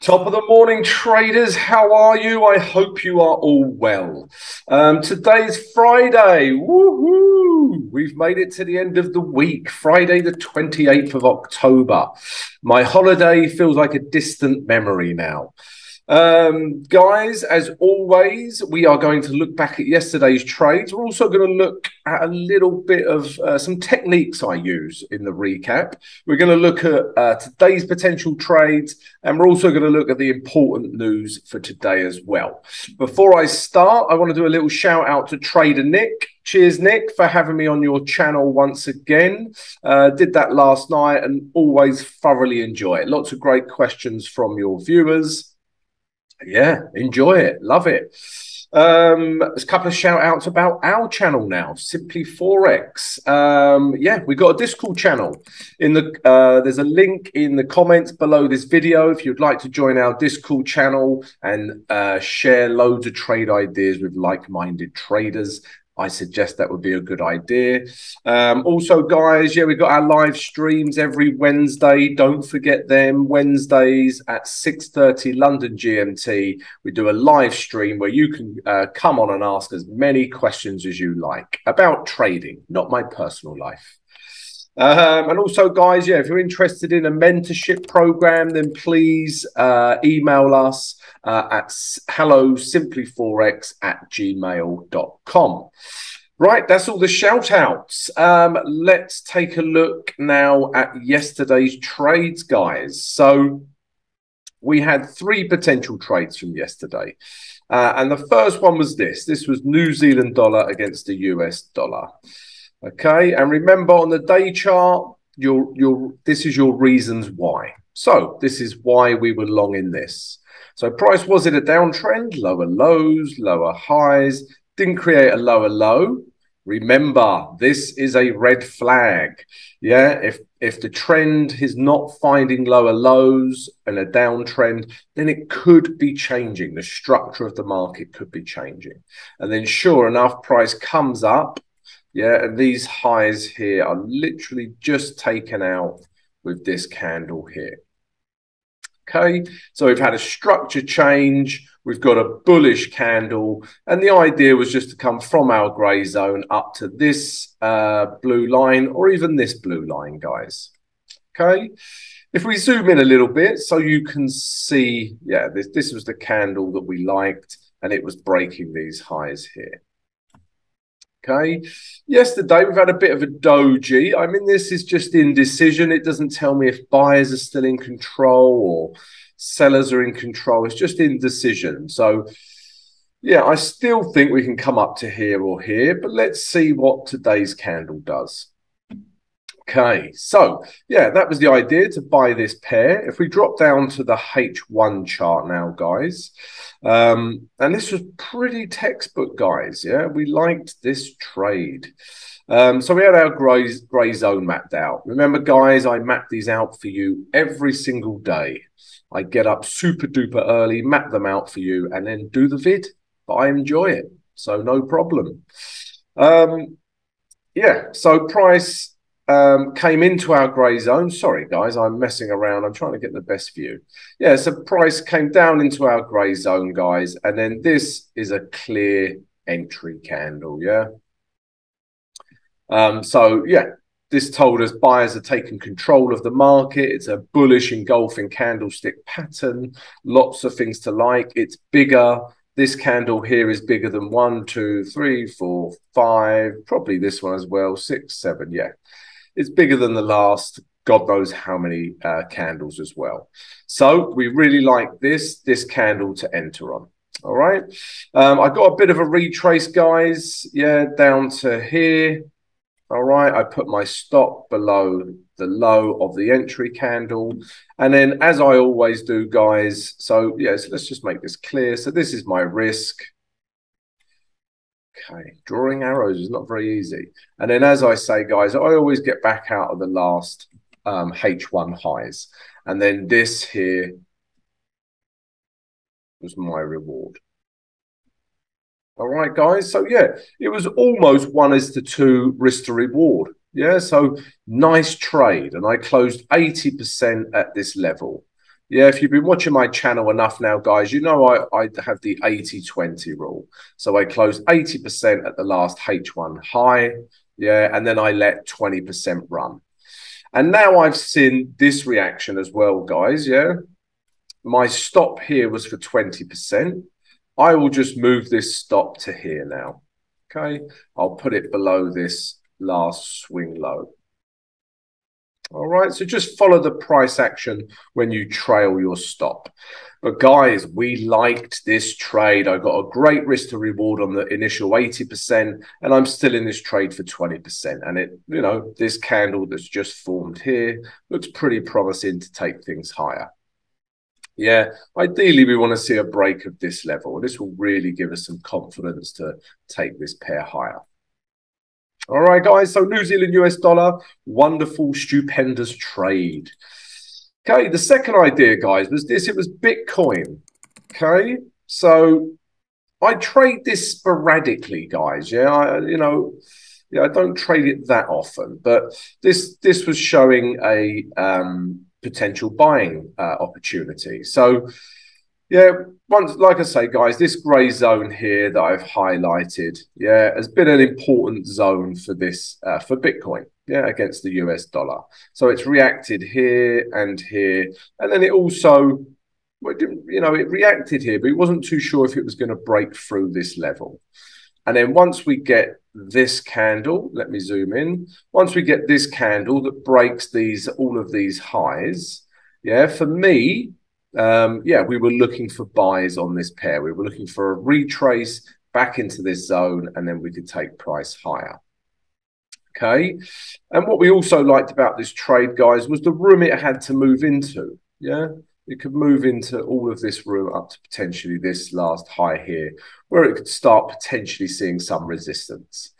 Top of the morning, traders. How are you? I hope you are all well. Today's Friday. Woohoo! We've made it to the end of the week, Friday, the 28th of October. My holiday feels like a distant memory now. Guys, as always, we are going to look back at yesterday's trades. We're also going to look at a little bit of some techniques I use in the recap. We're going to look at today's potential trades, and we're also going to look at the important news for today as well. Before I start, I want to do a little shout out to Trader Nick. Cheers, Nick, for having me on your channel once again. Did that last night and always thoroughly enjoy it. Lots of great questions from your viewers. Yeah, enjoy it. Love it. There's a couple of shout outs about our channel now, Simply Forex. Yeah, we've got a Discord channel. There's a link in the comments below this video if you'd like to join our Discord channel and share loads of trade ideas with like-minded traders. I suggest that would be a good idea. Also, guys, yeah, we've got our live streams every Wednesday. Don't forget them. Wednesdays at 6:30 London GMT. We do a live stream where you can come on and ask as many questions as you like about trading, not my personal life. And also, guys, yeah, if you're interested in a mentorship program, then please email us at hellosimplyforex@gmail.com. Right, that's all the shout outs. Let's take a look now at yesterday's trades, guys. So we had three potential trades from yesterday. And the first one was this. This was New Zealand dollar against the US dollar. Okay, and remember on the day chart, this is your reasons why. So this is why we were long in this. So price was it a downtrend? Lower lows, lower highs, didn't create a lower low. Remember, this is a red flag. Yeah, if the trend is not finding lower lows and a downtrend, then it could be changing. The structure of the market could be changing. And then sure enough, price comes up. Yeah, and these highs here are literally just taken out with this candle here. Okay, so we've had a structure change. We've got a bullish candle. And the idea was just to come from our grey zone up to this blue line or even this blue line, guys. Okay, if we zoom in a little bit so you can see, yeah, this was the candle that we liked and it was breaking these highs here. Okay, yesterday we've had a bit of a doji. I mean, this is just indecision. It doesn't tell me if buyers are still in control or sellers are in control. It's just indecision. So, yeah, I still think we can come up to here or here, but let's see what today's candle does. Okay, so, yeah, that was the idea to buy this pair. If we drop down to the H1 chart now, guys, and this was pretty textbook, guys, yeah? We liked this trade. So we had our grey zone mapped out. Remember, guys, I map these out for you every single day. I get up super duper early, map them out for you, and then do the vid. But I enjoy it, so no problem. Yeah, so price came into our grey zone. Sorry, guys, I'm messing around. I'm trying to get the best view. Yeah, so price came down into our grey zone, guys. And then this is a clear entry candle, yeah? So, yeah, this told us buyers are taking control of the market. It's a bullish engulfing candlestick pattern. Lots of things to like. It's bigger. This candle here is bigger than 1, 2, 3, 4, 5. Probably this one as well. 6, 7, yeah. It's bigger than the last, God knows how many candles as well. So we really like this candle to enter on. All right. I got a bit of a retrace, guys. Yeah, down to here. All right. I put my stop below the low of the entry candle. And then as I always do, guys. So, yes, let's just make this clear. So this is my risk. Okay, drawing arrows is not very easy. And then, as I say, guys, I always get back out of the last H1 highs. And then this here was my reward. All right, guys. So, yeah, it was almost 1:2 risk to reward. Yeah, so nice trade. And I closed 80% at this level. Yeah, if you've been watching my channel enough now, guys, you know I have the 80-20 rule. So I close 80% at the last H1 high, yeah, and then I let 20% run. And now I've seen this reaction as well, guys, yeah. My stop here was for 20%. I will just move this stop to here now, okay? I'll put it below this last swing low. All right, so just follow the price action when you trail your stop. But guys, we liked this trade. I got a great risk to reward on the initial 80%, and I'm still in this trade for 20%. And it, you know, this candle that's just formed here looks pretty promising to take things higher. Yeah, ideally we want to see a break of this level. This will really give us some confidence to take this pair higher. All right, guys, so New Zealand US dollar, wonderful, stupendous trade. Okay, the second idea, guys, was this. It was Bitcoin. Okay, so I trade this sporadically, guys. Yeah, I don't trade it that often, but this was showing a potential buying opportunity. So yeah, once, like I say, guys, this grey zone here that I've highlighted, yeah, has been an important zone for this, for Bitcoin, yeah, against the US dollar. So it's reacted here and here. And then it also, you know, it reacted here, but it wasn't too sure if it was going to break through this level. And then once we get this candle, let me zoom in. Once we get this candle that breaks these, all of these highs, yeah, for me, yeah, we were looking for buys on this pair. We were looking for a retrace back into this zone, and then we could take price higher. Okay. And what we also liked about this trade, guys, was the room it had to move into. Yeah. It could move into all of this room up to potentially this last high here, where it could start potentially seeing some resistance.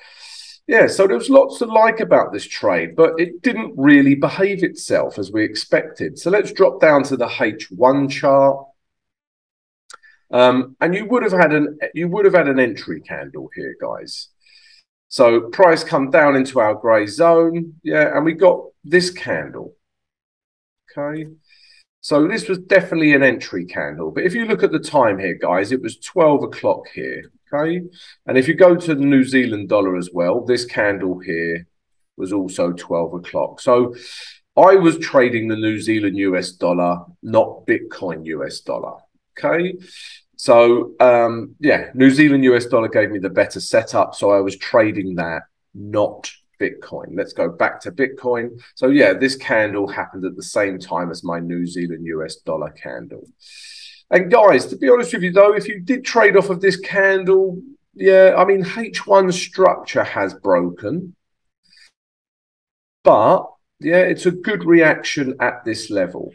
Yeah, so there was lots to like about this trade, but it didn't really behave itself as we expected. So let's drop down to the H1 chart. And you would have had an entry candle here, guys. So price come down into our grey zone, yeah, and we got this candle. Okay. So this was definitely an entry candle. But if you look at the time here, guys, it was 12 o'clock here. Okay. And if you go to the New Zealand dollar as well, this candle here was also 12 o'clock. So I was trading the New Zealand US dollar, not Bitcoin US dollar. Okay. So, yeah, New Zealand US dollar gave me the better setup. So I was trading that, not Bitcoin. Let's go back to Bitcoin. So yeah, this candle happened at the same time as my New Zealand US dollar candle. And guys, to be honest with you though, if you did trade off of this candle, yeah, I mean, H1 structure has broken. But yeah, it's a good reaction at this level.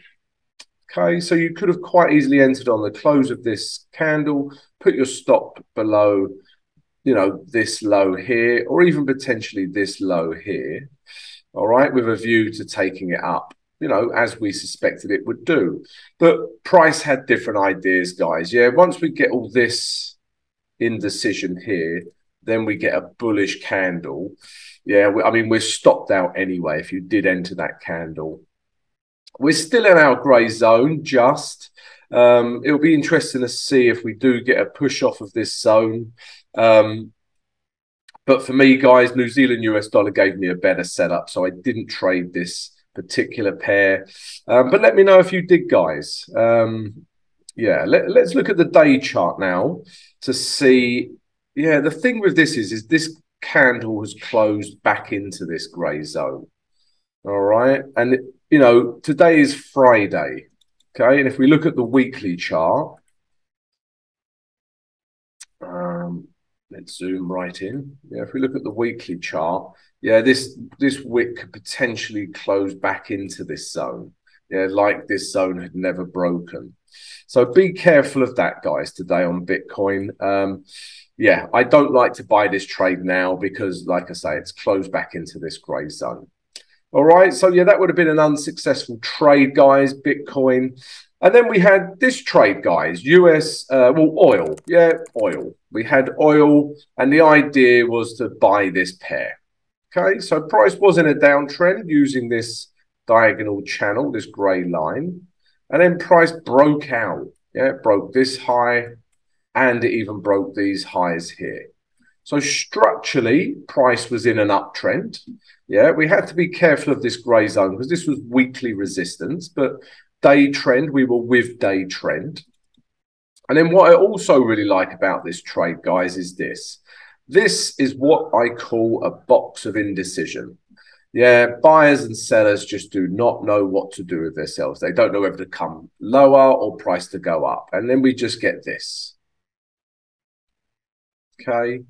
Okay, so you could have quite easily entered on the close of this candle, put your stop below, you know, this low here, or even potentially this low here, all right, with a view to taking it up, you know, as we suspected it would do. But price had different ideas, guys. Yeah, once we get all this indecision here, then we get a bullish candle. Yeah, I mean, we're stopped out anyway if you did enter that candle. We're still in our grey zone, just. It'll be interesting to see if we do get a push off of this zone. But for me, guys, New Zealand US dollar gave me a better setup, so I didn't trade this particular pair. But let me know if you did, guys. Yeah, let's look at the day chart now to see. Yeah, the thing with this is this candle has closed back into this grey zone. All right, and you know, today is Friday. Okay, and if we look at the weekly chart, let's zoom right in. Yeah, if we look at the weekly chart, yeah, this wick could potentially close back into this zone. Yeah, like this zone had never broken. So be careful of that, guys, today on Bitcoin. Yeah, I don't like to buy this trade now because, like I say, it's closed back into this grey zone. All right, so yeah, that would have been an unsuccessful trade, guys, Bitcoin. And then we had this trade, guys, US, well, oil. Yeah, oil. We had oil, and the idea was to buy this pair. Okay, so price was in a downtrend using this diagonal channel, this grey line. And then price broke out. Yeah, it broke this high and it even broke these highs here. So structurally, price was in an uptrend. Yeah, we had to be careful of this grey zone because this was weekly resistance, but day trend, we were with day trend. And then what I also really like about this trade, guys, is this. This is what I call a box of indecision. Yeah, buyers and sellers just do not know what to do with themselves. They don't know whether to come lower or price to go up. And then we just get this. Okay.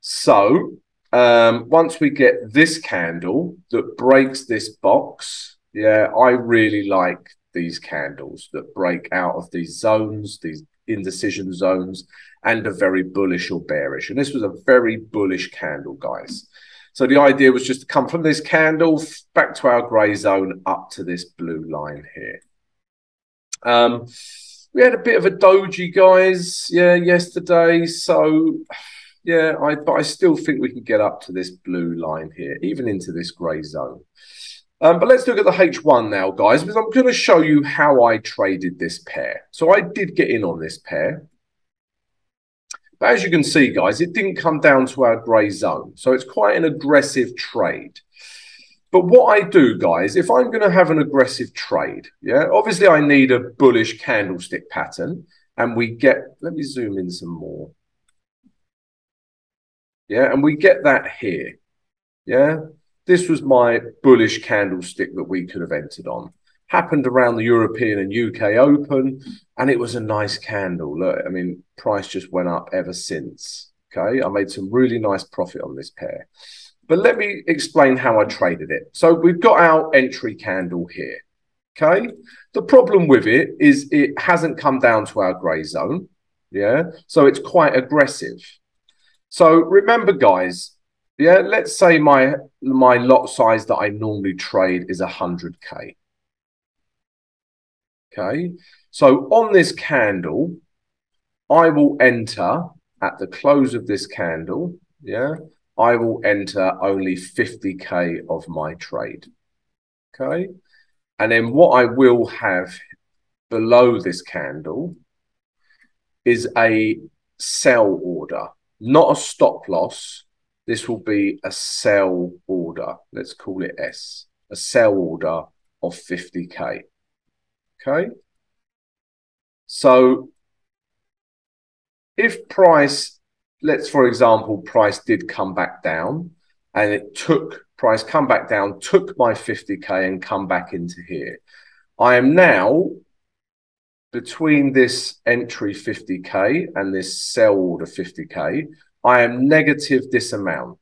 So once we get this candle that breaks this box, yeah, I really like these candles that break out of these zones, these indecision zones, and are very bullish or bearish. And this was a very bullish candle, guys. So the idea was just to come from this candle back to our grey zone up to this blue line here. We had a bit of a doji, guys, yeah, yesterday. So yeah, but I still think we can get up to this blue line here, even into this grey zone. But let's look at the H1 now, guys, because I'm going to show you how I traded this pair. So I did get in on this pair. But as you can see, guys, it didn't come down to our grey zone. So it's quite an aggressive trade. But what I do, guys, if I'm going to have an aggressive trade, yeah, obviously I need a bullish candlestick pattern. And we get, let me zoom in some more. Yeah, and we get that here. Yeah, this was my bullish candlestick that we could have entered on. Happened around the European and UK Open, and it was a nice candle. Look, I mean, price just went up ever since. Okay, I made some really nice profit on this pair. But let me explain how I traded it. So we've got our entry candle here. Okay, the problem with it is it hasn't come down to our grey zone. Yeah, so it's quite aggressive. So remember, guys, yeah, let's say my lot size that I normally trade is 100K. Okay, so on this candle, I will enter at the close of this candle, yeah, I will enter only 50K of my trade. Okay, and then what I will have below this candle is a sell order, not a stop loss. This will be a sell order. Let's call it S, a sell order of 50K. Okay. So if price, let's, for example, price did come back down and it took price come back down, took my 50K and come back into here. I am now between this entry 50K and this sell order 50K. I am negative this amount.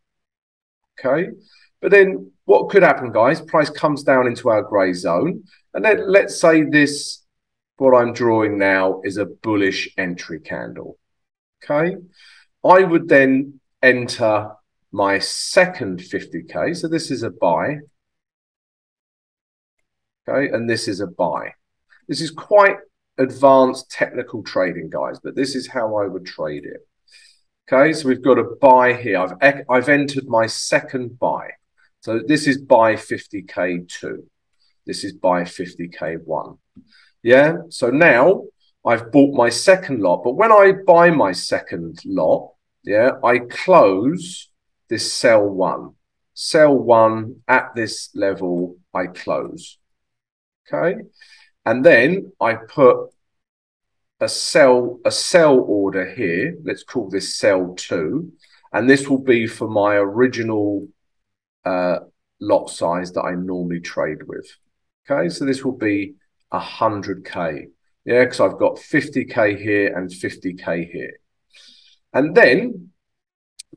Okay. But then what could happen, guys? Price comes down into our grey zone. And then let's say this, what I'm drawing now is a bullish entry candle. Okay. I would then enter my second 50K. So this is a buy. Okay. And this is a buy. This is quite advanced technical trading, guys, but this is how I would trade it. Okay, so we've got a buy here. I've entered my second buy. So this is buy 50K2. This is buy 50K1. Yeah, so now I've bought my second lot. But when I buy my second lot, yeah, I close this sell one. Sell one at this level, I close. Okay, and then I put a sell order here. Let's call this sell 2. And this will be for my original lot size that I normally trade with. Okay, so this will be 100K. Yeah, because I've got 50K here and 50K here. And then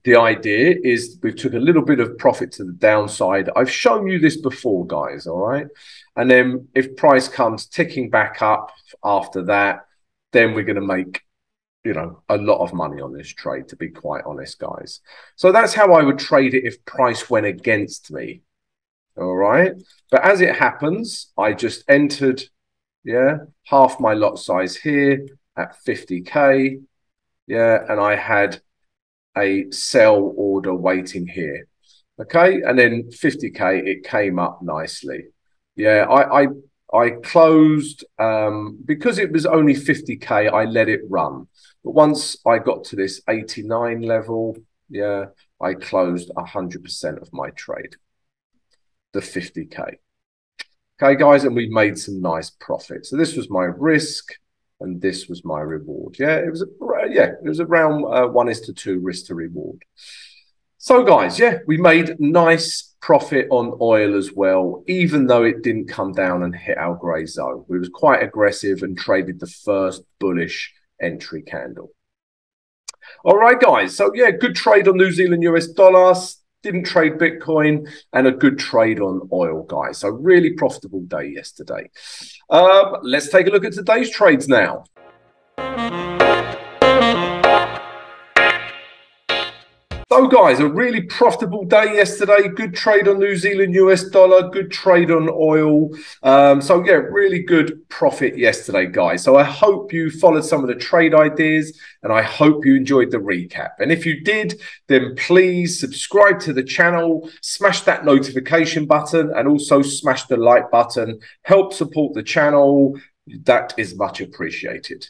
the idea is we took a little bit of profit to the downside. I've shown you this before, guys, all right? And then if price comes ticking back up after that, then we're going to make, you know, a lot of money on this trade, to be quite honest, guys. So that's how I would trade it if price went against me. All right. But as it happens, I just entered, yeah, half my lot size here at 50K. Yeah. And I had a sell order waiting here. Okay. And then 50K, it came up nicely. Yeah. I closed, because it was only 50k, I let it run. But once I got to this 89 level, yeah, I closed 100% of my trade, the 50k. Okay, guys, and we made some nice profit. So this was my risk, and this was my reward. Yeah, it was around 1:2 risk to reward. So, guys, yeah, we made nice profit on oil as well, even though it didn't come down and hit our grey zone. We was quite aggressive and traded the first bullish entry candle. All right, guys. So, yeah, good trade on New Zealand US dollars. Didn't trade Bitcoin, and a good trade on oil, guys. So really profitable day yesterday. Let's take a look at today's trades now. So, guys, a really profitable day yesterday. Good trade on New Zealand US dollar. Good trade on oil. So, yeah, really good profit yesterday, guys. So I hope you followed some of the trade ideas, and I hope you enjoyed the recap. And if you did, then please subscribe to the channel, smash that notification button, and also smash the like button. Help support the channel. That is much appreciated.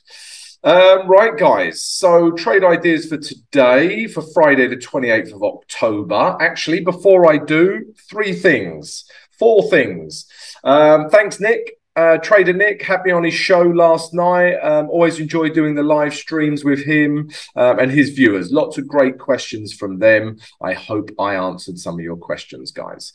Right, guys, so trade ideas for today, for Friday the 28th of October. Actually, before I do, four things. Thanks, Nick. Trader Nick had me on his show last night. Always enjoy doing the live streams with him and his viewers. Lots of great questions from them. I hope I answered some of your questions, guys.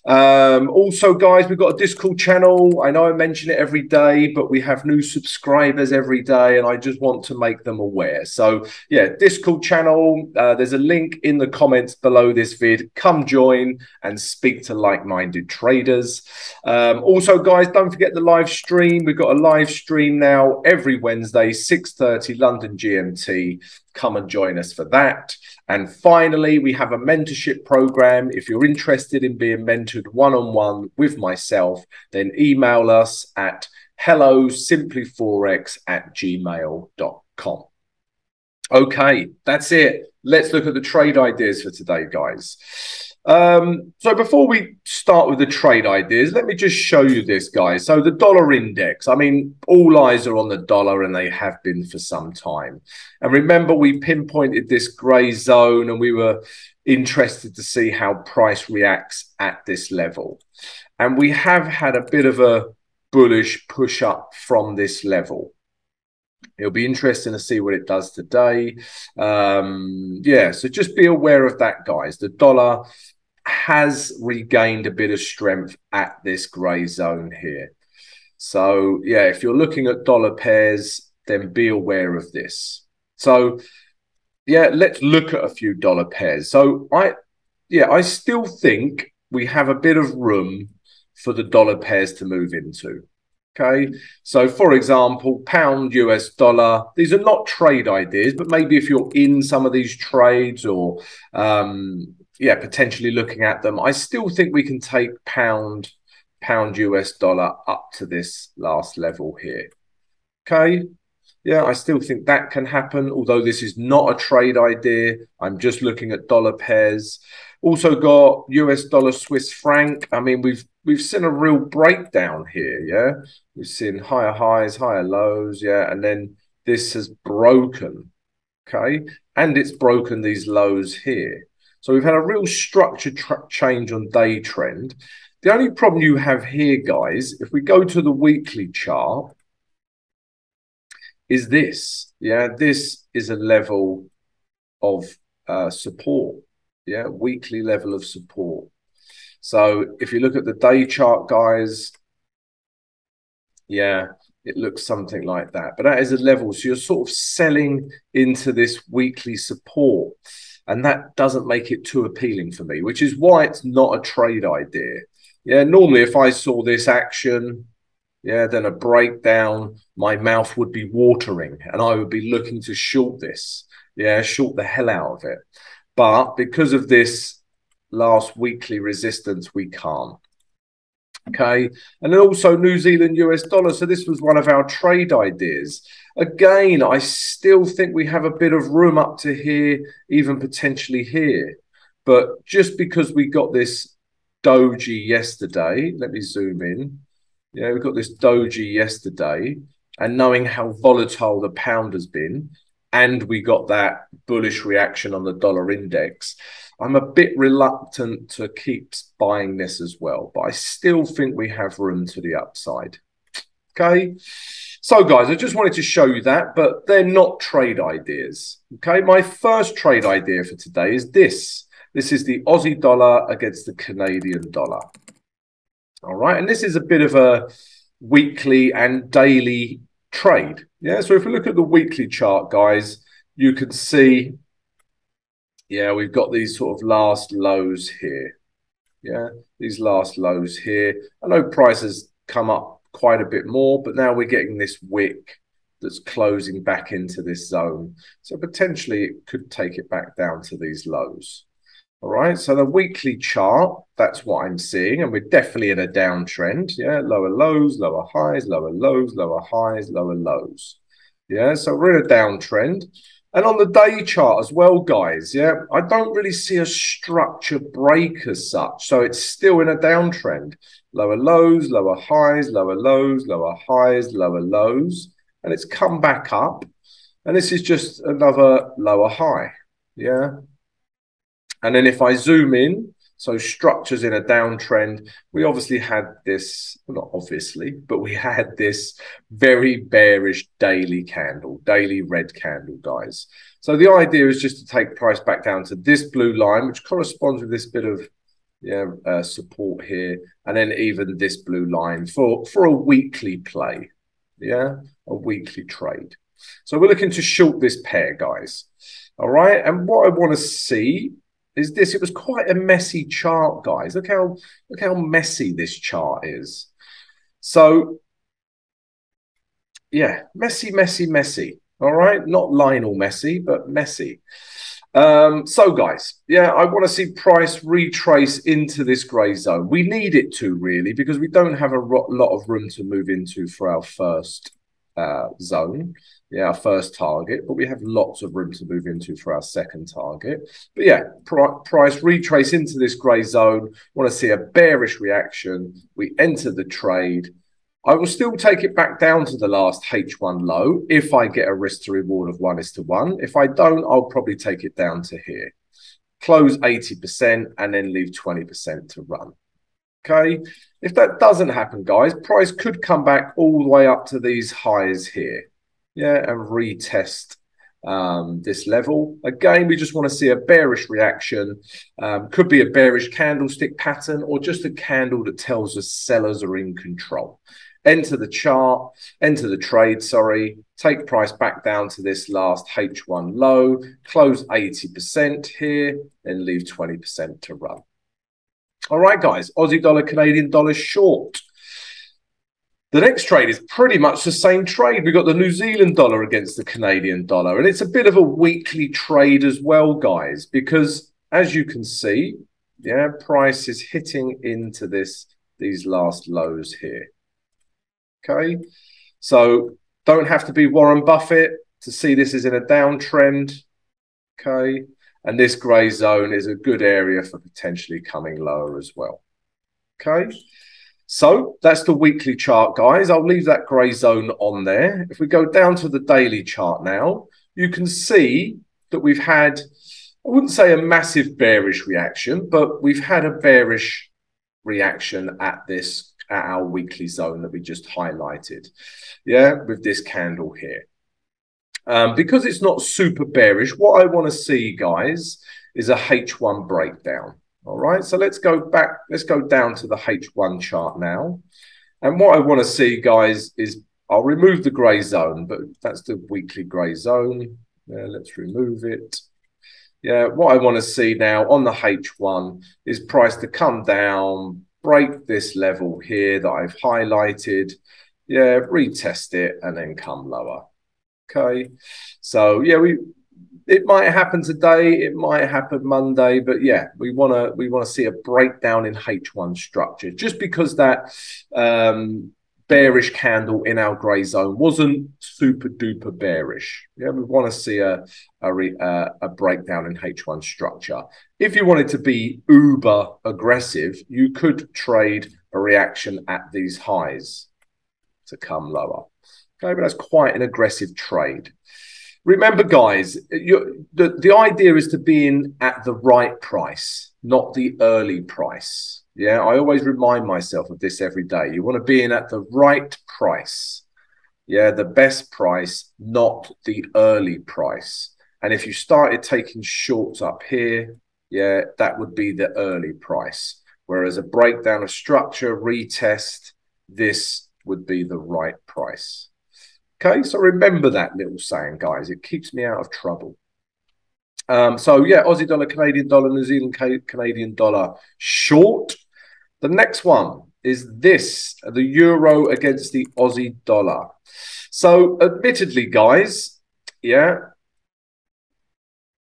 Also, guys, we've got a Discord channel. I know I mention it every day, but we have new subscribers every day, and I just want to make them aware. So, yeah, Discord channel. There's a link in the comments below this vid. Come join and speak to like-minded traders. Also, guys, don't forget the live stream. We've got a live stream now every Wednesday, 6:30 London GMT. Come and join us for that. And finally, we have a mentorship program. If you're interested in being mentored one-on-one with myself, then email us at hellosimplyforex@gmail.com. Okay, that's it. Let's look at the trade ideas for today, guys. So before we start with the trade ideas, let me just show you this, guys. So the dollar index, I mean, all eyes are on the dollar, and they have been for some time. And remember, we pinpointed this grey zone, and we were interested to see how price reacts at this level. And we have had a bit of a bullish push up from this level. It'll be interesting to see what it does today. Yeah, so just be aware of that, guys. The dollar has regained a bit of strength at this grey zone here. So, yeah, if you're looking at dollar pairs, then be aware of this. So, yeah, let's look at a few dollar pairs. So, I still think we have a bit of room for the dollar pairs to move into. Okay, so for example, pound US dollar, these are not trade ideas, but maybe if you're in some of these trades or potentially looking at them, I still think we can take pound US dollar up to this last level here. Okay, yeah, I still think that can happen, although this is not a trade idea. I'm just looking at dollar pairs. Also got US dollar Swiss franc. I mean, we've seen a real breakdown here, yeah? We've seen higher highs, higher lows, yeah? And then this has broken, okay? And it's broken these lows here. So we've had a real structure change on day trend. The only problem you have here, guys, if we go to the weekly chart, is this, yeah? This is a level of support, yeah? Weekly level of support. So if you look at the day chart, guys, yeah, it looks something like that. But that is a level. So you're sort of selling into this weekly support. And that doesn't make it too appealing for me, which is why it's not a trade idea. Yeah, normally if I saw this action, yeah, then a breakdown, my mouth would be watering and I would be looking to short this. Yeah, short the hell out of it. But because of this last weekly resistance, we can't. Okay, and then also New Zealand US dollar. So this was one of our trade ideas. Again, I still think we have a bit of room up to here, even potentially here. But just because we got this doji yesterday, let me zoom in. Yeah, we got this doji yesterday, and knowing how volatile the pound has been, and we got that bullish reaction on the dollar index, I'm a bit reluctant to keep buying this as well, but I still think we have room to the upside. Okay, so guys, I just wanted to show you that, but they're not trade ideas. Okay, my first trade idea for today is this. This is the Aussie dollar against the Canadian dollar. All right, and this is a bit of a weekly and daily trade. Yeah, so if we look at the weekly chart, guys, you can see, yeah, we've got these sort of last lows here. Yeah, these last lows here. I know prices come up quite a bit more, but now we're getting this wick that's closing back into this zone. So potentially it could take it back down to these lows. All right, so the weekly chart, that's what I'm seeing, and we're definitely in a downtrend. Yeah, lower lows, lower highs, lower lows, lower highs, lower lows. Yeah, so we're in a downtrend. And on the day chart as well, guys, yeah, I don't really see a structure break as such. So it's still in a downtrend. Lower lows, lower highs, lower lows, lower highs, lower lows. And it's come back up. And this is just another lower high. Yeah. And then if I zoom in, so structures in a downtrend, we obviously had this, well, not obviously, but we had this very bearish daily candle, daily red candle, guys. So the idea is just to take price back down to this blue line, which corresponds with this bit of support here, and then even this blue line for a weekly play, yeah, a weekly trade. So we're looking to short this pair, guys. All right, and what I want to see is this. It was quite a messy chart, guys. Look how messy this chart is. So yeah, messy, messy, messy. All right, not Lionel Messi, but messy. So guys, yeah, I want to see price retrace into this grey zone. We need it to, really, because we don't have a lot of room to move into for our first zone, yeah, our first target, but we have lots of room to move into for our second target. But yeah, price retrace into this grey zone. Want to see a bearish reaction. We enter the trade. I will still take it back down to the last H1 low if I get a risk to reward of 1:1. If I don't, I'll probably take it down to here. Close 80% and then leave 20% to run. Okay, if that doesn't happen, guys, price could come back all the way up to these highs here. Yeah, and retest this level. Again, we just want to see a bearish reaction. Could be a bearish candlestick pattern or just a candle that tells us sellers are in control. Enter the chart, enter the trade, sorry, take price back down to this last H1 low, close 80% here, then leave 20% to run. All right, guys, Aussie dollar, Canadian dollar short. The next trade is pretty much the same trade. We've got the New Zealand dollar against the Canadian dollar, and it's a bit of a weekly trade as well, guys, because as you can see, yeah, price is hitting into these last lows here. Okay, so don't have to be Warren Buffett to see this is in a downtrend. Okay, and this grey zone is a good area for potentially coming lower as well. Okay, so that's the weekly chart, guys. I'll leave that grey zone on there. If we go down to the daily chart now, you can see that we've had, I wouldn't say a massive bearish reaction, but we've had a bearish reaction at our weekly zone that we just highlighted, yeah, with this candle here. Because it's not super bearish, what I want to see, guys, is a H1 breakdown. All right, so let's go back. Let's go down to the H1 chart now. And what I want to see, guys, is I'll remove the grey zone, but that's the weekly grey zone. Yeah, let's remove it. Yeah, what I want to see now on the H1 is price to come down, break this level here that I've highlighted. Yeah, retest it and then come lower. Okay, so yeah, it might happen today, it might happen Monday, but yeah, we want to see a breakdown in H1 structure, just because that bearish candle in our grey zone wasn't super duper bearish. Yeah, we want to see a breakdown in H1 structure. If you wanted to be uber aggressive, you could trade a reaction at these highs to come lower. Okay, but that's quite an aggressive trade. Remember, guys, the idea is to be in at the right price, not the early price. Yeah, I always remind myself of this every day. You want to be in at the right price. Yeah, the best price, not the early price. And if you started taking shorts up here, yeah, that would be the early price. Whereas a breakdown of structure, retest, this would be the right price. Okay, so remember that little saying, guys. It keeps me out of trouble. So, yeah, Aussie dollar, Canadian dollar, New Zealand Canadian dollar short. The next one is this, the euro against the Aussie dollar. So, admittedly, guys, yeah,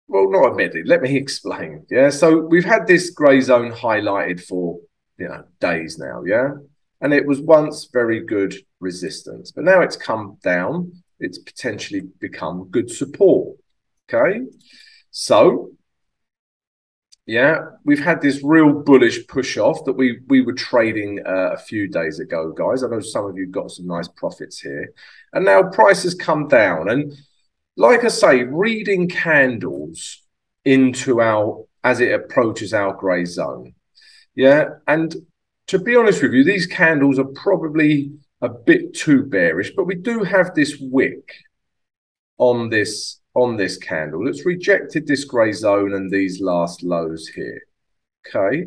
well, not admittedly, let me explain. Yeah, so we've had this grey zone highlighted for, days now, yeah? And it was once very good resistance, but now it's come down. It's potentially become good support. Okay, so yeah, we've had this real bullish push off that we were trading a few days ago, guys. I know some of you got some nice profits here, and now price has come down. And like I say, reading candles into as it approaches our grey zone, yeah, and to be honest with you, these candles are probably a bit too bearish, but we do have this wick on this candle. It's rejected this grey zone and these last lows here. Okay.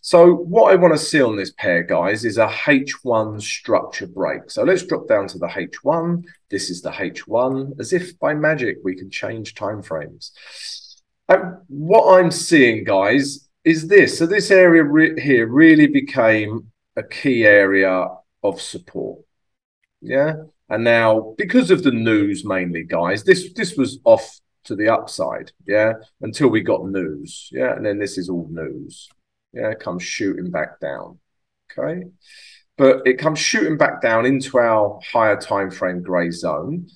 So what I want to see on this pair, guys, is a H1 structure break. So let's drop down to the H1. This is the H1. As if by magic, we can change timeframes. And what I'm seeing, guys, is this. So this area here really became a key area of support. Yeah. And now, because of the news mainly, guys, this was off to the upside. Yeah. Until we got news. Yeah. And then this is all news. Yeah. It comes shooting back down. Okay. But it comes shooting back down into our higher time frame grey zone.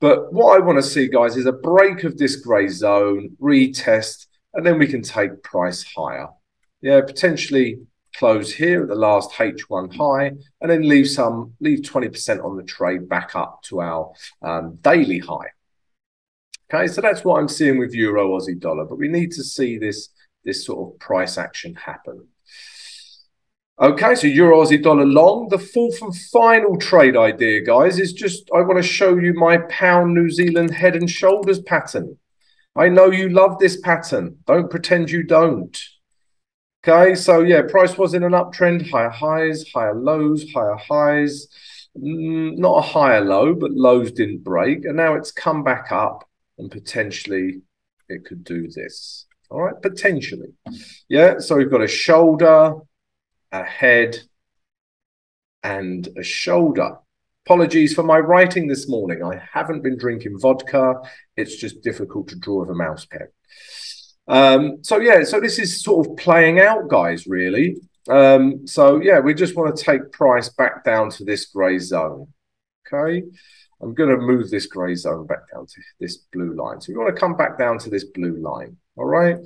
But what I want to see, guys, is a break of this grey zone, retest, and then we can take price higher. Yeah, potentially close here at the last H1 high, and then leave 20% on the trade back up to our daily high. Okay, so that's what I'm seeing with Euro Aussie dollar, but we need to see this sort of price action happen. Okay, so Euro Aussie dollar long. The fourth and final trade idea, guys, is just I want to show you my pound New Zealand head and shoulders pattern. I know you love this pattern. Don't pretend you don't. Okay, so yeah, price was in an uptrend, higher highs, higher lows, higher highs. Not a higher low, but lows didn't break. And now it's come back up and potentially it could do this. All right, potentially. Yeah, so we've got a shoulder, a head, and a shoulder. Apologies for my writing this morning. I haven't been drinking vodka. It's just difficult to draw with a mouse pen. So yeah, so this is sort of playing out, guys, really. So yeah, we just want to take price back down to this grey zone. Okay, I'm going to move this grey zone back down to this blue line. So we want to come back down to this blue line. All right.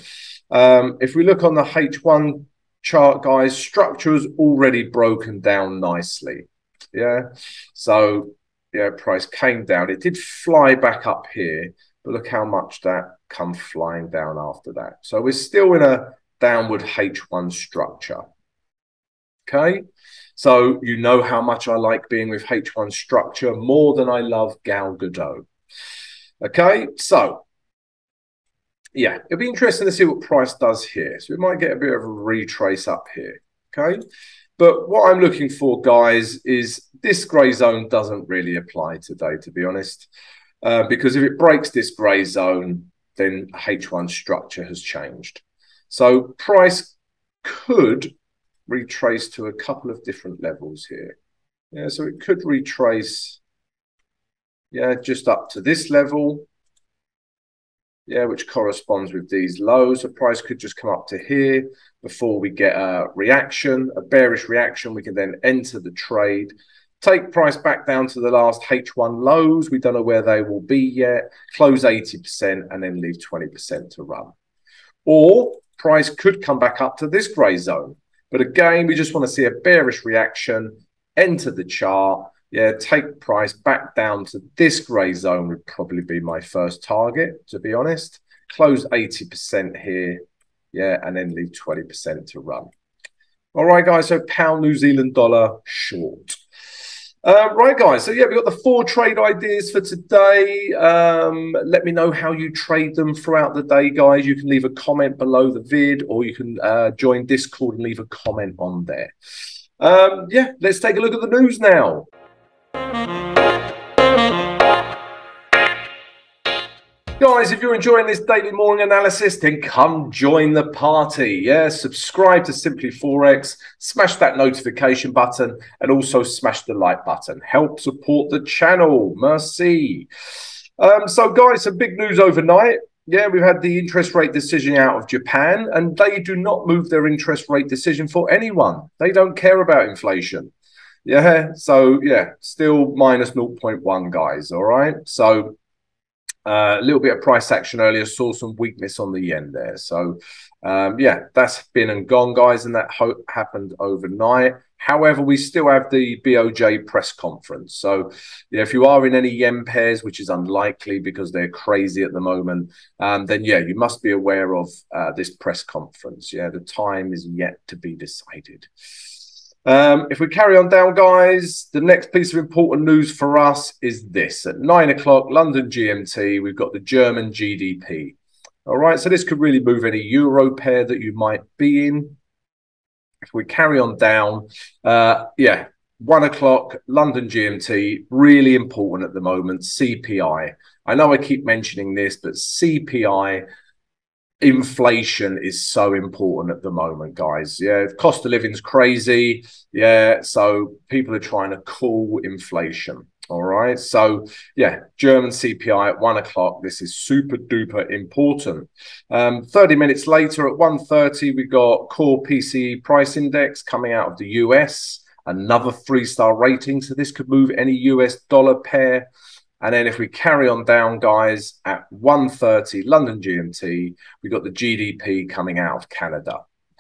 If we look on the H1 chart, guys, structure has already broken down nicely. Yeah, so yeah, price came down. It did fly back up here, but look how much that come flying down after that. So we're still in a downward H1 structure. Okay, so you know how much I like being with H1 structure more than I love Gal Gadot. Okay, so yeah, it'll be interesting to see what price does here. So we might get a bit of a retrace up here. Okay, but what I'm looking for, guys, is this grey zone doesn't really apply today, to be honest, because if it breaks this grey zone, then H1 structure has changed. So price could retrace to a couple of different levels here. Yeah, so it could retrace, yeah, just up to this level. Yeah, which corresponds with these lows. The price could just come up to here before we get a reaction, a bearish reaction. We can then enter the trade, take price back down to the last H1 lows. We don't know where they will be yet. Close 80% and then leave 20% to run. Or price could come back up to this grey zone. But again, we just want to see a bearish reaction, enter the chart. Yeah, take price back down to this grey zone would probably be my first target, to be honest. Close 80% here. Yeah, and then leave 20% to run. All right, guys, so pound New Zealand dollar short. Right, guys, so yeah, we've got the 4 trade ideas for today. Let me know how you trade them throughout the day, guys. You can leave a comment below the vid, or you can join Discord and leave a comment on there. Yeah, let's take a look at the news now. Guys, if you're enjoying this daily morning analysis, then come join the party. Yeah, subscribe to Simply Forex, smash that notification button, and also smash the like button. Help support the channel. Merci. So, guys, some big news overnight. Yeah, we've had the interest rate decision out of Japan, and they do not move their interest rate decision for anyone. They don't care about inflation. Yeah, so, yeah, still minus 0.1, guys, all right? So, a little bit of price action earlier, saw some weakness on the yen there. So, yeah, that's been and gone, guys, and that happened overnight. However, we still have the BOJ press conference. So, yeah, if you are in any yen pairs, which is unlikely because they're crazy at the moment, then, yeah, you must be aware of this press conference. Yeah, the time is yet to be decided. If we carry on down, guys, the next piece of important news for us is this. At 9 o'clock, London GMT, we've got the German GDP. All right, so this could really move any euro pair that you might be in. If we carry on down, yeah, 1 o'clock, London GMT, really important at the moment, CPI. I know I keep mentioning this, but CPI, inflation is so important at the moment, guys. Yeah, cost of living's crazy. Yeah, so people are trying to cool inflation. All right, so yeah, German CPI at 1 o'clock. This is super duper important. 30 minutes later at 1:30, we got core PCE price index coming out of the US, another 3-star rating. So this could move any US dollar pair. And then if we carry on down, guys, at 1:30 London GMT, we've got the GDP coming out of Canada.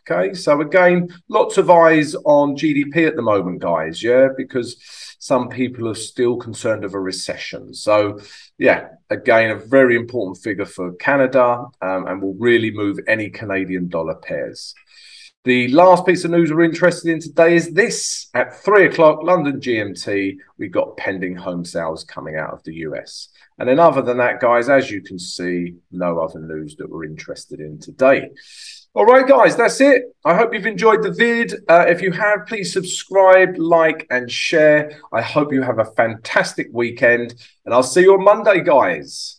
Okay, so again, lots of eyes on GDP at the moment, guys, yeah, because some people are still concerned of a recession. So, yeah, again, a very important figure for Canada and will really move any Canadian dollar pairs. The last piece of news we're interested in today is this. At 3 o'clock London GMT, we've got pending home sales coming out of the US. And then other than that, guys, as you can see, no other news that we're interested in today. All right, guys, that's it. I hope you've enjoyed the vid. If you have, please subscribe, like, and share. I hope you have a fantastic weekend. And I'll see you on Monday, guys.